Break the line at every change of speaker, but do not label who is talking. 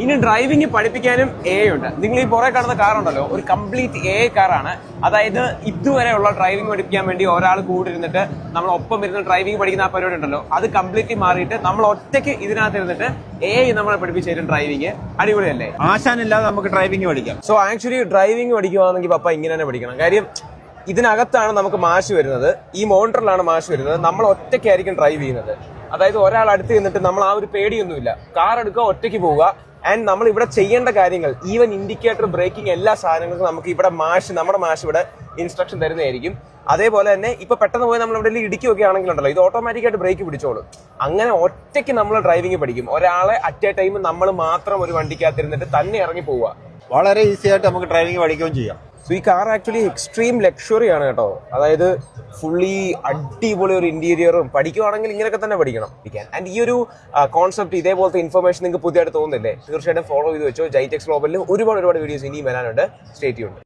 ഇനി ഡ്രൈവിംഗ് പഠിപ്പിക്കാനും എ ഉണ്ട്. നിങ്ങൾ ഈ പുറകെ കാണുന്ന കാർ ഉണ്ടല്ലോ, ഒരു കംപ്ലീറ്റ് എ കാറാണ്. അതായത് ഇതുവരെയുള്ള ഡ്രൈവിംഗ് പഠിപ്പിക്കാൻ വേണ്ടി ഒരാൾ കൂടെ ഇരുന്നിട്ട് നമ്മൾ ഒപ്പം ഇരുന്ന് ഡ്രൈവിംഗ് പഠിക്കുന്ന ആ പരിപാടി ഉണ്ടല്ലോ, അത് കംപ്ലീറ്റ്ലി മാറിയിട്ട് നമ്മൾ ഒറ്റയ്ക്ക് ഇതിനകത്ത് ഇരുന്നിട്ട് നമ്മളെ പഠിപ്പിച്ചു തരും ഡ്രൈവിംഗ്. അടിപൊളിയല്ലേ?
ആശാനില്ലാതെ നമുക്ക് ഡ്രൈവിംഗ് പഠിക്കാം.
സോ ആക്ച്വലി ഡ്രൈവിംഗ് പഠിക്കുവാണെങ്കിൽ പപ്പ ഇങ്ങനെ തന്നെ പഠിക്കണം. കാര്യം ഇതിനകത്താണ് നമുക്ക് മാഷ് വരുന്നത്, ഈ മോണിറ്ററിലാണ് മാഷ് വരുന്നത്. നമ്മൾ ഒറ്റയ്ക്കായിരിക്കും ഡ്രൈവ് ചെയ്യുന്നത്. അതായത് ഒരാൾ അടുത്ത് നിന്നിട്ട് നമ്മൾ ആ ഒരു പേടിയൊന്നുമില്ല, കാർ എടുക്കുക, ഒറ്റയ്ക്ക് പോവുക. ആൻഡ് നമ്മൾ ഇവിടെ ചെയ്യേണ്ട കാര്യങ്ങൾ, ഈവൻ ഇൻഡിക്കേറ്റർ, ബ്രേക്കിംഗ്, എല്ലാ സാധനങ്ങൾക്കും നമുക്ക് ഇവിടെ നമ്മുടെ മാഷ് ഇവിടെ ഇൻസ്ട്രക്ഷൻ തരുന്നതായിരിക്കും. അതേപോലെ തന്നെ ഇപ്പൊ പെട്ടെന്ന് പോയി നമ്മൾ ഇവിടെ ഇടിക്കുകയൊക്കെ ആണെങ്കിലുണ്ടല്ലോ, ഇത് ഓട്ടോമാറ്റിക്കായിട്ട് ബ്രേക്ക് പിടിച്ചോളും. അങ്ങനെ ഒറ്റയ്ക്ക് നമ്മൾ ഡ്രൈവിംഗ് പഠിക്കും. ഒരാളെ അറ്റ് എ ടൈം നമ്മൾ മാത്രം ഒരു വണ്ടിക്കകത്തിരുന്നിട്ട് തന്നെ ഇറങ്ങി പോവുക.
വളരെ ഈസി ആയിട്ട് നമുക്ക് ഡ്രൈവിംഗ് പഠിക്കുകയും ചെയ്യാം.
സോ ഈ കാർ ആക്ച്വലി എക്സ്ട്രീം ലക്ഷറി ആണ് കേട്ടോ. അതായത് ഫുള്ളി അടിപൊളി ഒരു ഇന്റീരിയറും. പഠിക്കുവാണെങ്കിൽ ഇങ്ങനെയൊക്കെ തന്നെ പഠിക്കണം. ആൻഡ് ഈ ഒരു കോൺസെപ്റ്റ്, ഇതേപോലത്തെ ഇൻഫർമേഷൻ നിങ്ങൾക്ക് പുതിയതായിട്ട് തോന്നുന്നില്ലേ? തീർച്ചയായിട്ടും ഫോളോ ചെയ്ത് വെച്ചോ. ജൈടെക്സ് ഗ്ലോബലിൽ ഒരുപാട് വീഡിയോസ് ഇനിയും വരാനുണ്ട്. Stay tuned.